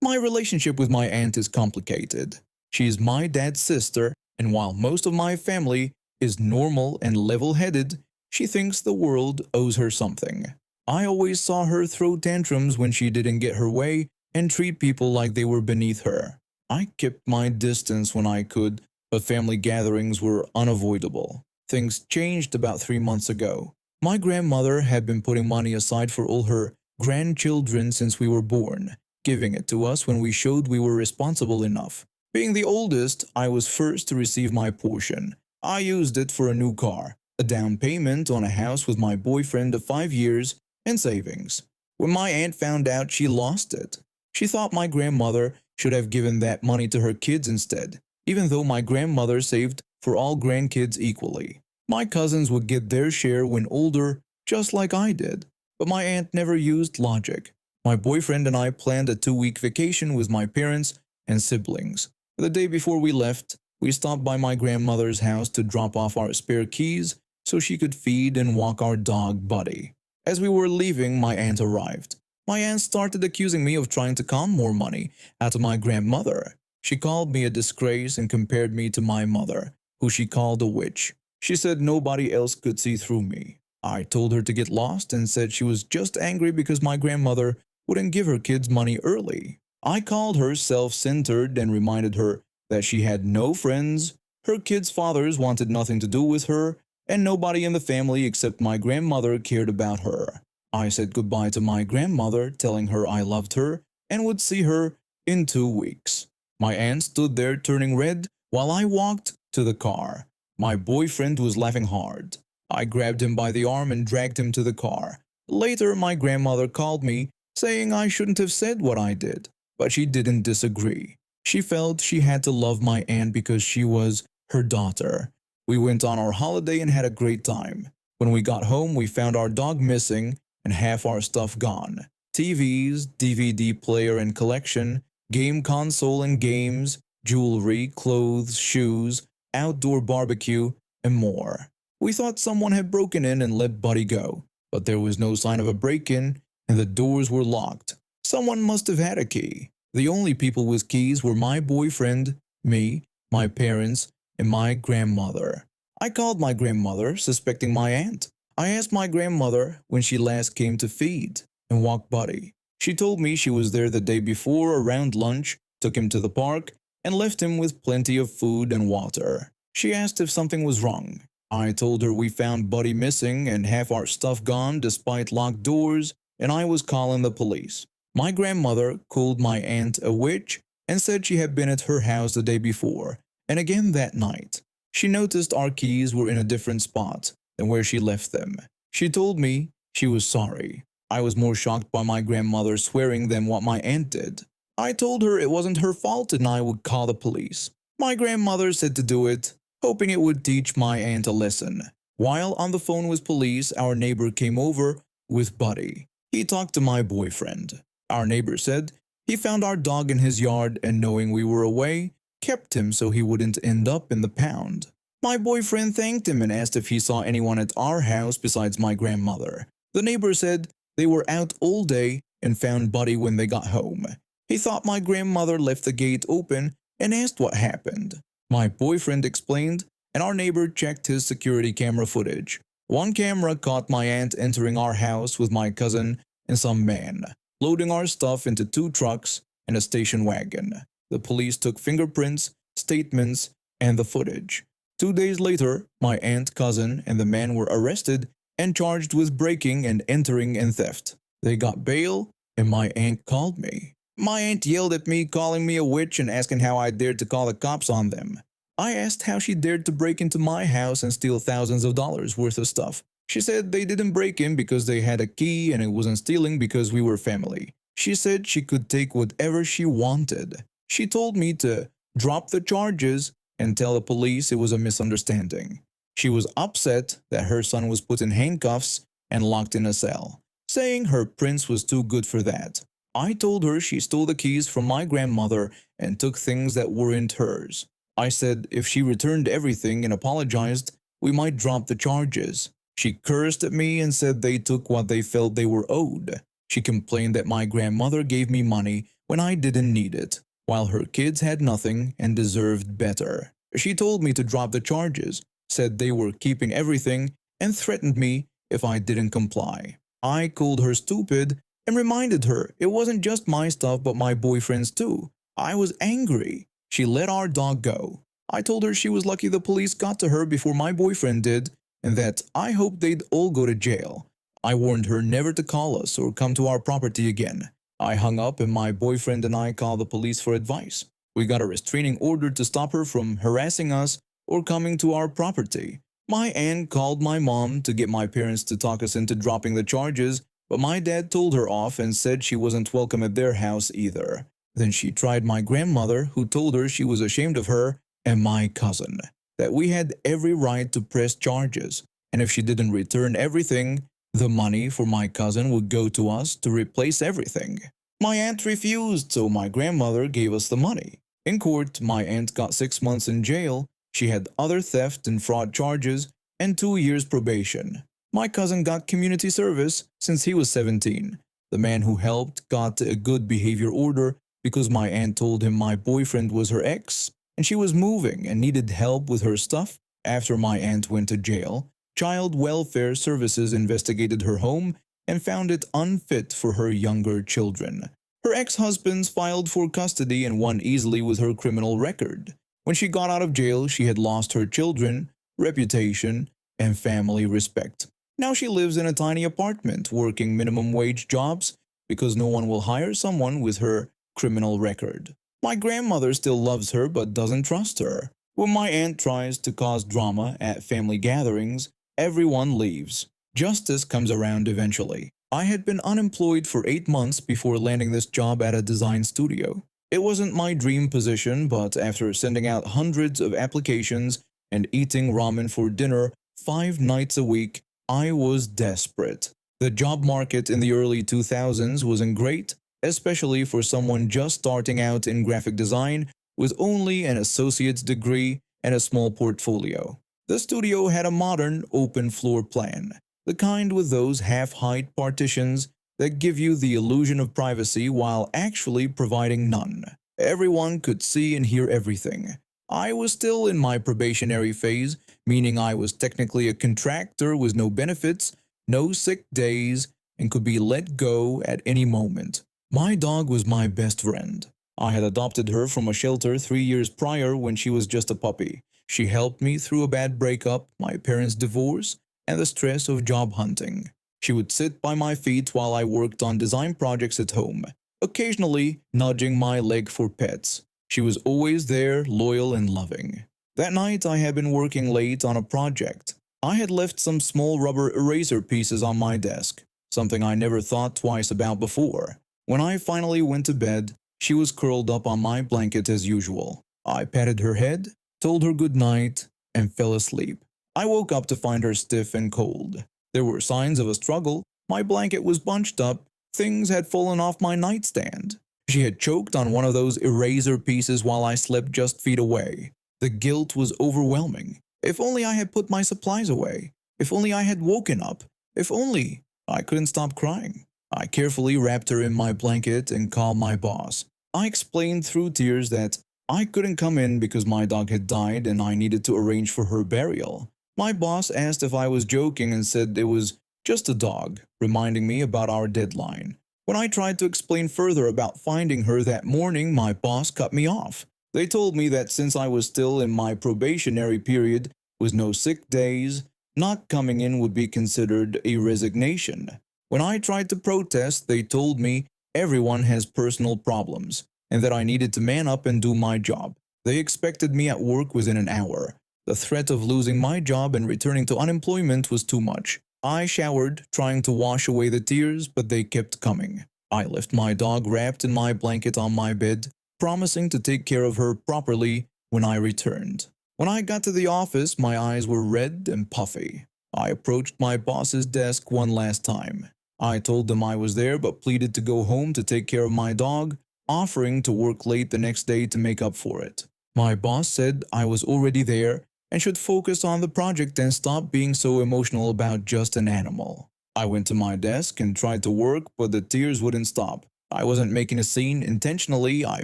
My relationship with my aunt is complicated. She is my dad's sister, and while most of my family is normal and level-headed, she thinks the world owes her something. I always saw her throw tantrums when she didn't get her way and treat people like they were beneath her. I kept my distance when I could, but family gatherings were unavoidable. Things changed about 3 months ago. My grandmother had been putting money aside for all her grandchildren since we were born, giving it to us when we showed we were responsible enough. Being the oldest, I was first to receive my portion. I used it for a new car, a down payment on a house with my boyfriend of 5 years, and savings. When my aunt found out, she lost it. She thought my grandmother should have given that money to her kids instead, even though my grandmother saved for all grandkids equally. My cousins would get their share when older, just like I did. But my aunt never used logic. My boyfriend and I planned a 2-week vacation with my parents and siblings. The day before we left, we stopped by my grandmother's house to drop off our spare keys so she could feed and walk our dog, Buddy. As we were leaving, my aunt arrived. My aunt started accusing me of trying to con more money out of my grandmother. She called me a disgrace and compared me to my mother, who she called a witch. She said nobody else could see through me. I told her to get lost and said she was just angry because my grandmother wouldn't give her kids money early. I called her self-centered and reminded her that she had no friends, her kids' fathers wanted nothing to do with her, and nobody in the family except my grandmother cared about her. I said goodbye to my grandmother, telling her I loved her and would see her in 2 weeks. My aunt stood there turning red while I walked to the car. My boyfriend was laughing hard. I grabbed him by the arm and dragged him to the car. Later, my grandmother called me, saying I shouldn't have said what I did, but she didn't disagree. She felt she had to love my aunt because she was her daughter. We went on our holiday and had a great time. When we got home, we found our dog missing and half our stuff gone. TVs, DVD player and collection, game console and games, jewelry, clothes, shoes, outdoor barbecue, and more. We thought someone had broken in and let Buddy go, but there was no sign of a break-in and the doors were locked. Someone must have had a key. The only people with keys were my boyfriend, me, my parents, and my grandmother. I called my grandmother, suspecting my aunt. I asked my grandmother when she last came to feed and walk Buddy. She told me she was there the day before around lunch, took him to the park, and left him with plenty of food and water. She asked if something was wrong. I told her we found Buddy missing and half our stuff gone despite locked doors, and I was calling the police. My grandmother called my aunt a witch and said she had been at her house the day before, and again that night. She noticed our keys were in a different spot than where she left them. She told me she was sorry. I was more shocked by my grandmother swearing than what my aunt did. I told her it wasn't her fault and I would call the police. My grandmother said to do it, hoping it would teach my aunt a lesson. While on the phone with police, our neighbor came over with Buddy. He talked to my boyfriend. Our neighbor said he found our dog in his yard and knowing we were away, kept him so he wouldn't end up in the pound. My boyfriend thanked him and asked if he saw anyone at our house besides my grandmother. The neighbor said they were out all day and found Buddy when they got home. He thought my grandmother left the gate open and asked what happened. My boyfriend explained, and our neighbor checked his security camera footage. One camera caught my aunt entering our house with my cousin and some man, loading our stuff into 2 trucks and a station wagon. The police took fingerprints, statements, and the footage. 2 days later, my aunt, cousin, and the man were arrested and charged with breaking and entering and theft. They got bail, and my aunt called me. My aunt yelled at me, calling me a witch and asking how I dared to call the cops on them. I asked how she dared to break into my house and steal thousands of dollars worth of stuff. She said they didn't break in because they had a key and it wasn't stealing because we were family. She said she could take whatever she wanted. She told me to drop the charges and tell the police it was a misunderstanding. She was upset that her son was put in handcuffs and locked in a cell, saying her prince was too good for that. I told her she stole the keys from my grandmother and took things that weren't hers. I said if she returned everything and apologized, we might drop the charges. She cursed at me and said they took what they felt they were owed. She complained that my grandmother gave me money when I didn't need it, while her kids had nothing and deserved better. She told me to drop the charges, said they were keeping everything, and threatened me if I didn't comply. I called her stupid and reminded her it wasn't just my stuff but my boyfriend's too. I was angry. She let our dog go. I told her she was lucky the police got to her before my boyfriend did, and that I hoped they'd all go to jail. I warned her never to call us or come to our property again. I hung up and my boyfriend and I called the police for advice. We got a restraining order to stop her from harassing us or coming to our property. My aunt called my mom to get my parents to talk us into dropping the charges, but my dad told her off and said she wasn't welcome at their house either. Then she tried my grandmother, who told her she was ashamed of her, and my cousin, that we had every right to press charges, and if she didn't return everything, the money for my cousin would go to us to replace everything. My aunt refused, so my grandmother gave us the money. In court, my aunt got 6 months in jail. She had other theft and fraud charges and 2 years probation. My cousin got community service since he was 17. The man who helped got a good behavior order because my aunt told him my boyfriend was her ex and she was moving and needed help with her stuff. After my aunt went to jail, Child Welfare Services investigated her home and found it unfit for her younger children. Her ex-husbands filed for custody and won easily with her criminal record. When she got out of jail, she had lost her children, reputation, and family respect. Now she lives in a tiny apartment, working minimum wage jobs because no one will hire someone with her criminal record. My grandmother still loves her but doesn't trust her. When my aunt tries to cause drama at family gatherings, everyone leaves. Justice comes around eventually. I had been unemployed for 8 months before landing this job at a design studio. It wasn't my dream position, but after sending out hundreds of applications and eating ramen for dinner 5 nights a week, I was desperate. The job market in the early 2000s wasn't great, especially for someone just starting out in graphic design with only an associate's degree and a small portfolio. The studio had a modern, open floor plan, the kind with those half-height partitions that give you the illusion of privacy while actually providing none. Everyone could see and hear everything. I was still in my probationary phase, meaning I was technically a contractor with no benefits, no sick days, and could be let go at any moment. My dog was my best friend. I had adopted her from a shelter 3 years prior when she was just a puppy. She helped me through a bad breakup, my parents' divorce, and the stress of job hunting. She would sit by my feet while I worked on design projects at home, occasionally nudging my leg for pets. She was always there, loyal and loving. That night I had been working late on a project. I had left some small rubber eraser pieces on my desk, something I never thought twice about before. When I finally went to bed, she was curled up on my blanket as usual. I patted her head, told her good night, and fell asleep. I woke up to find her stiff and cold. There were signs of a struggle. My blanket was bunched up. Things had fallen off my nightstand. She had choked on one of those eraser pieces while I slept just feet away. The guilt was overwhelming. If only I had put my supplies away. If only I had woken up. If only I couldn't stop crying. I carefully wrapped her in my blanket and called my boss. I explained through tears that I couldn't come in because my dog had died and I needed to arrange for her burial. My boss asked if I was joking and said it was just a dog, reminding me about our deadline. When I tried to explain further about finding her that morning, my boss cut me off. They told me that since I was still in my probationary period with no sick days, not coming in would be considered a resignation. When I tried to protest, they told me everyone has personal problems and that I needed to man up and do my job. They expected me at work within an hour. The threat of losing my job and returning to unemployment was too much. I showered, trying to wash away the tears, but they kept coming. I left my dog wrapped in my blanket on my bed, promising to take care of her properly when I returned. When I got to the office, my eyes were red and puffy. I approached my boss's desk one last time. I told them I was there but pleaded to go home to take care of my dog, offering to work late the next day to make up for it. My boss said I was already there and should focus on the project and stop being so emotional about just an animal. I went to my desk and tried to work, but the tears wouldn't stop. I wasn't making a scene intentionally, I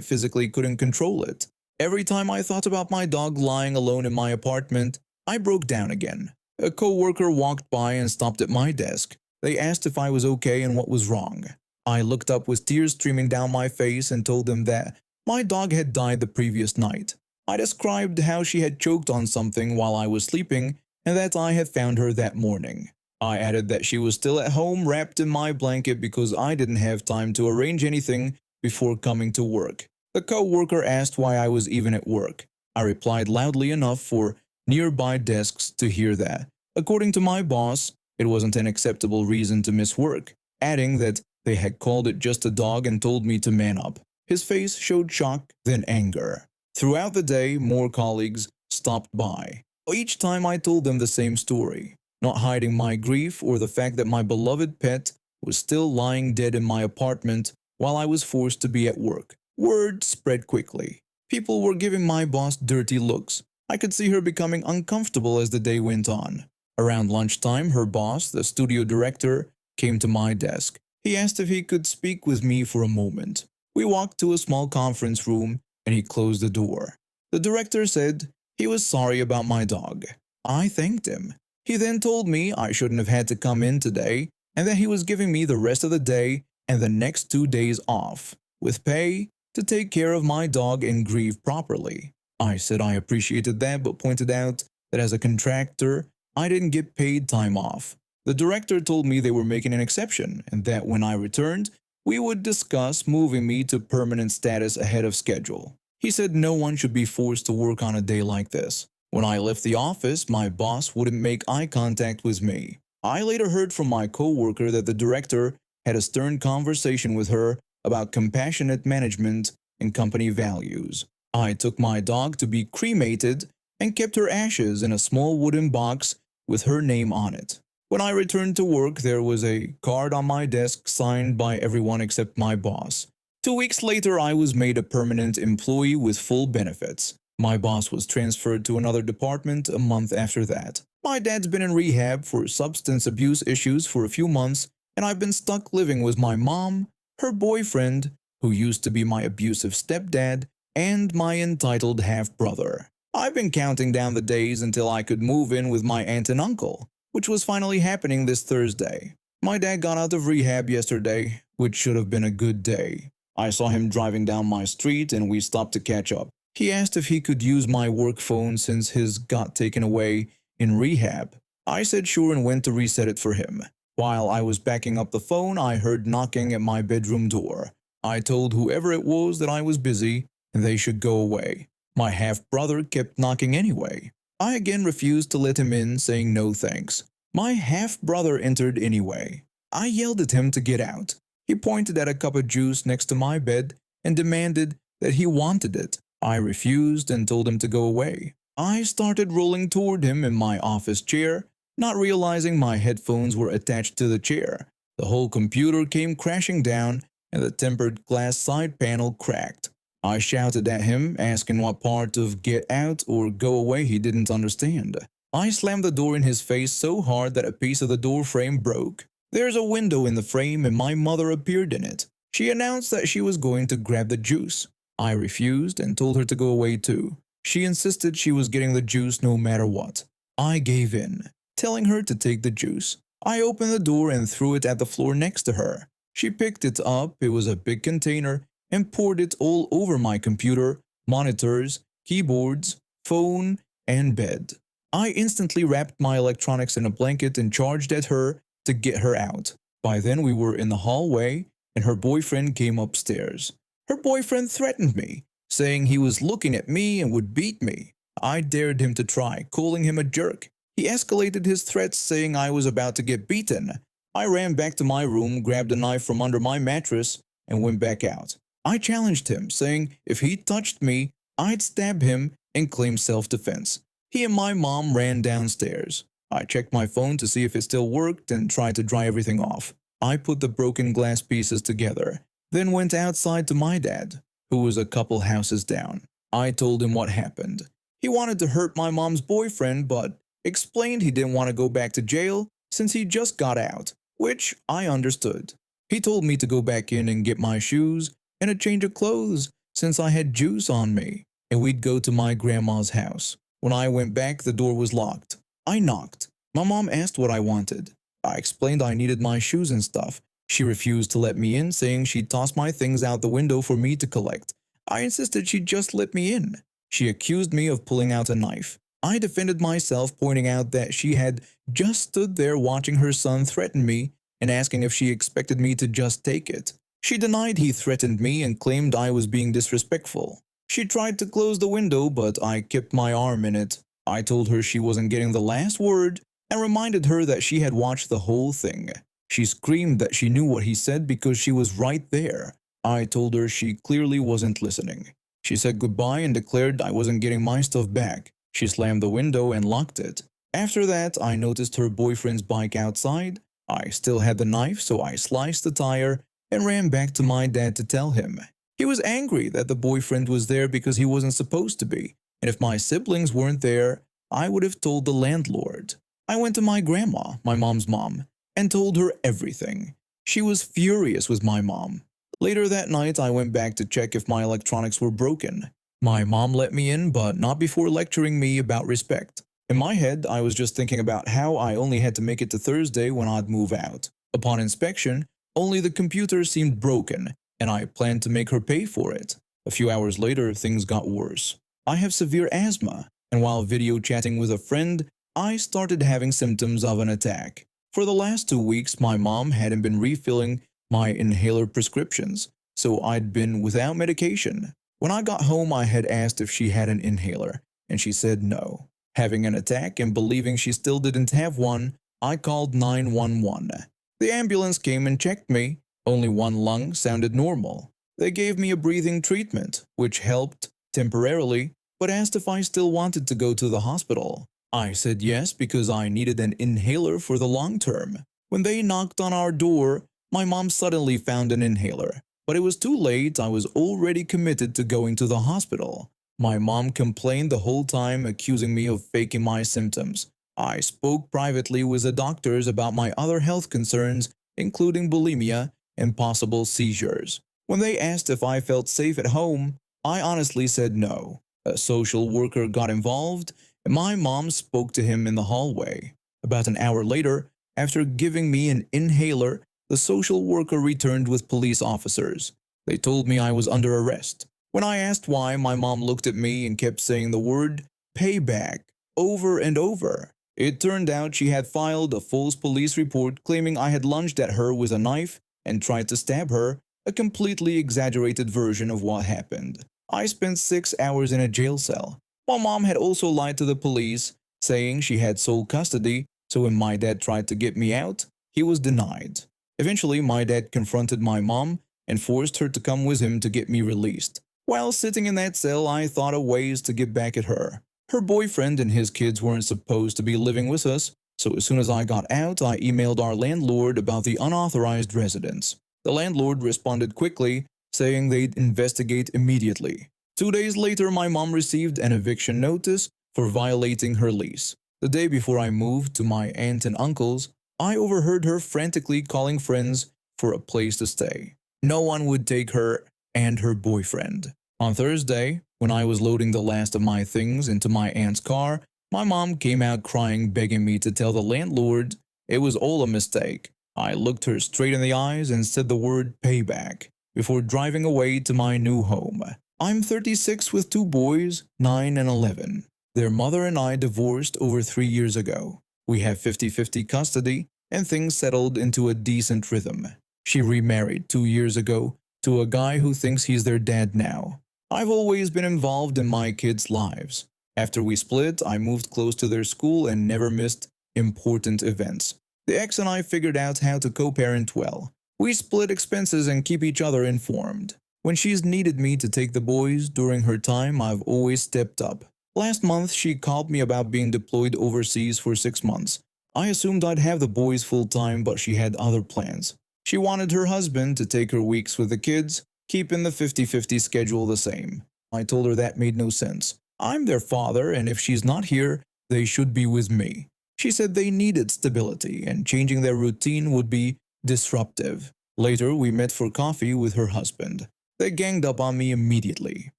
physically couldn't control it. Every time I thought about my dog lying alone in my apartment, I broke down again. A coworker walked by and stopped at my desk. They asked if I was okay and what was wrong. I looked up with tears streaming down my face and told them that my dog had died the previous night. I described how she had choked on something while I was sleeping and that I had found her that morning. I added that she was still at home wrapped in my blanket because I didn't have time to arrange anything before coming to work. The co-worker asked why I was even at work. I replied loudly enough for nearby desks to hear that. According to my boss, it wasn't an acceptable reason to miss work, adding that they had called it just a dog and told me to man up. His face showed shock, then anger. Throughout the day, more colleagues stopped by. Each time I told them the same story, not hiding my grief or the fact that my beloved pet was still lying dead in my apartment while I was forced to be at work. Word spread quickly. People were giving my boss dirty looks. I could see her becoming uncomfortable as the day went on. Around lunchtime, her boss, the studio director, came to my desk. He asked if he could speak with me for a moment. We walked to a small conference room and he closed the door. The director said he was sorry about my dog. I thanked him. He then told me I shouldn't have had to come in today and that he was giving me the rest of the day and the next 2 days off, with pay, to take care of my dog and grieve properly. I said I appreciated that but pointed out that as a contractor, I didn't get paid time off. The director told me they were making an exception and that when I returned, we would discuss moving me to permanent status ahead of schedule. He said no one should be forced to work on a day like this. When I left the office, my boss wouldn't make eye contact with me. I later heard from my coworker that the director had a stern conversation with her about compassionate management and company values. I took my dog to be cremated and kept her ashes in a small wooden box with her name on it. When I returned to work, there was a card on my desk signed by everyone except my boss. 2 weeks later, I was made a permanent employee with full benefits. My boss was transferred to another department a month after that. My dad's been in rehab for substance abuse issues for a few months, and I've been stuck living with my mom, her boyfriend, who used to be my abusive stepdad, and my entitled half-brother. I've been counting down the days until I could move in with my aunt and uncle, which was finally happening this Thursday. My dad got out of rehab yesterday, which should have been a good day. I saw him driving down my street and we stopped to catch up. He asked if he could use my work phone since his got taken away in rehab. I said sure and went to reset it for him. While I was backing up the phone, I heard knocking at my bedroom door. I told whoever it was that I was busy and they should go away. My half-brother kept knocking anyway. I again refused to let him in, saying no thanks. My half-brother entered anyway. I yelled at him to get out. He pointed at a cup of juice next to my bed and demanded that he wanted it. I refused and told him to go away. I started rolling toward him in my office chair, not realizing my headphones were attached to the chair. The whole computer came crashing down and the tempered glass side panel cracked. I shouted at him, asking what part of get out or go away he didn't understand. I slammed the door in his face so hard that a piece of the door frame broke. There's a window in the frame and my mother appeared in it. She announced that she was going to grab the juice. I refused and told her to go away too. She insisted she was getting the juice no matter what. I gave in, telling her to take the juice. I opened the door and threw it at the floor next to her. She picked it up, it was a big container, and poured it all over my computer, monitors, keyboards, phone, and bed. I instantly wrapped my electronics in a blanket and charged at her to get her out. By then we were in the hallway and her boyfriend came upstairs. Her boyfriend threatened me, saying he was looking at me and would beat me. I dared him to try, calling him a jerk. He escalated his threats, saying I was about to get beaten. I ran back to my room, grabbed a knife from under my mattress, and went back out. I challenged him, saying if he touched me, I'd stab him and claim self-defense. He and my mom ran downstairs. I checked my phone to see if it still worked and tried to dry everything off. I put the broken glass pieces together, then went outside to my dad, who was a couple houses down. I told him what happened. He wanted to hurt my mom's boyfriend, but explained he didn't want to go back to jail since he just got out, which I understood. He told me to go back in and get my shoes and a change of clothes since I had juice on me, and we'd go to my grandma's house. When I went back, the door was locked. I knocked. My mom asked what I wanted. I explained I needed my shoes and stuff. She refused to let me in, saying she'd toss my things out the window for me to collect. I insisted she'd just let me in. She accused me of pulling out a knife. I defended myself, pointing out that she had just stood there watching her son threaten me and asking if she expected me to just take it. She denied he threatened me and claimed I was being disrespectful. She tried to close the window, but I kept my arm in it. I told her she wasn't getting the last word and reminded her that she had watched the whole thing. She screamed that she knew what he said because she was right there. I told her she clearly wasn't listening. She said goodbye and declared I wasn't getting my stuff back. She slammed the window and locked it. After that, I noticed her boyfriend's bike outside. I still had the knife, so I sliced the tire and ran back to my dad to tell him. He was angry that the boyfriend was there because he wasn't supposed to be, and if my siblings weren't there, I would have told the landlord. I went to my grandma, my mom's mom, and told her everything. She was furious with my mom. Later that night, I went back to check if my electronics were broken. My mom let me in, but not before lecturing me about respect. In my head, I was just thinking about how I only had to make it to Thursday when I'd move out. Upon inspection, only the computer seemed broken, and I planned to make her pay for it. A few hours later, things got worse. I have severe asthma, and while video chatting with a friend, I started having symptoms of an attack. For the last 2 weeks, my mom hadn't been refilling my inhaler prescriptions, so I'd been without medication. When I got home, I had asked if she had an inhaler, and she said no. Having an attack and believing she still didn't have one, I called 911. The ambulance came and checked me. Only one lung sounded normal. They gave me a breathing treatment, which helped temporarily, but asked if I still wanted to go to the hospital. I said yes because I needed an inhaler for the long term. When they knocked on our door, my mom suddenly found an inhaler. But it was too late. I was already committed to going to the hospital. My mom complained the whole time, accusing me of faking my symptoms. I spoke privately with the doctors about my other health concerns, including bulimia and possible seizures. When they asked if I felt safe at home, I honestly said no. A social worker got involved, and my mom spoke to him in the hallway. About an hour later, after giving me an inhaler, the social worker returned with police officers. They told me I was under arrest. When I asked why, my mom looked at me and kept saying the word payback over and over. It turned out she had filed a false police report claiming I had lunged at her with a knife and tried to stab her, a completely exaggerated version of what happened. I spent 6 hours in a jail cell. My mom had also lied to the police, saying she had sole custody, so when my dad tried to get me out, he was denied. Eventually, my dad confronted my mom and forced her to come with him to get me released. While sitting in that cell, I thought of ways to get back at her. Her boyfriend and his kids weren't supposed to be living with us, so as soon as I got out, I emailed our landlord about the unauthorized residence. The landlord responded quickly, saying they'd investigate immediately. 2 days later, my mom received an eviction notice for violating her lease. The day before I moved to my aunt and uncle's, I overheard her frantically calling friends for a place to stay. No one would take her and her boyfriend. On Thursday, when I was loading the last of my things into my aunt's car, my mom came out crying, begging me to tell the landlord it was all a mistake. I looked her straight in the eyes and said the word payback before driving away to my new home. I'm 36 with 2 boys, 9 and 11. Their mother and I divorced over 3 years ago. We have 50-50 custody, and things settled into a decent rhythm. She remarried 2 years ago to a guy who thinks he's their dad now. I've always been involved in my kids' lives. After we split, I moved close to their school and never missed important events. The ex and I figured out how to co-parent well. We split expenses and keep each other informed. When she's needed me to take the boys during her time, I've always stepped up. Last month, she called me about being deployed overseas for 6 months. I assumed I'd have the boys full-time, but she had other plans. She wanted her husband to take her weeks with the kids, keeping the 50-50 schedule the same. I told her that made no sense. I'm their father, and if she's not here, they should be with me. She said they needed stability, and changing their routine would be disruptive. Later, we met for coffee with her husband. They ganged up on me immediately.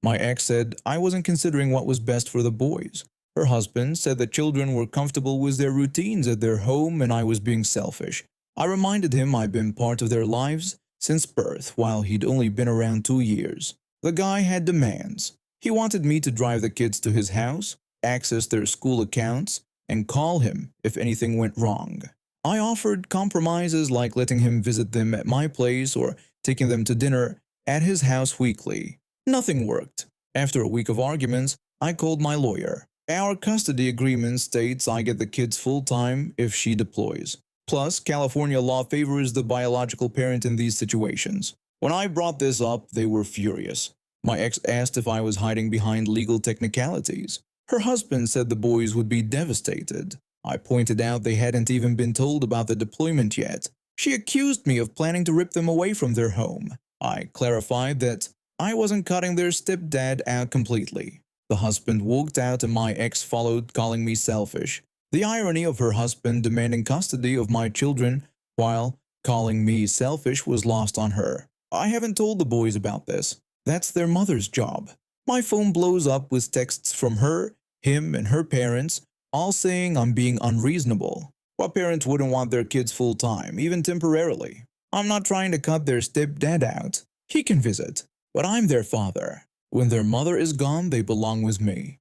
My ex said I wasn't considering what was best for the boys. Her husband said the children were comfortable with their routines at their home and I was being selfish. I reminded him I'd been part of their lives since birth while he'd only been around 2 years. The guy had demands. He wanted me to drive the kids to his house, access their school accounts, and call him if anything went wrong. I offered compromises like letting him visit them at my place or taking them to dinner at his house weekly. Nothing worked. After a week of arguments, I called my lawyer. Our custody agreement states I get the kids full time if she deploys. Plus, California law favors the biological parent in these situations. When I brought this up, they were furious. My ex asked if I was hiding behind legal technicalities. Her husband said the boys would be devastated. I pointed out they hadn't even been told about the deployment yet. She accused me of planning to rip them away from their home. I clarified that I wasn't cutting their stepdad out completely. The husband walked out and my ex followed, calling me selfish. The irony of her husband demanding custody of my children while calling me selfish was lost on her. I haven't told the boys about this. That's their mother's job. My phone blows up with texts from her, him, and her parents, all saying I'm being unreasonable. What parent wouldn't want their kids full time, even temporarily? I'm not trying to cut their stepdad out. He can visit, but I'm their father. When their mother is gone, they belong with me.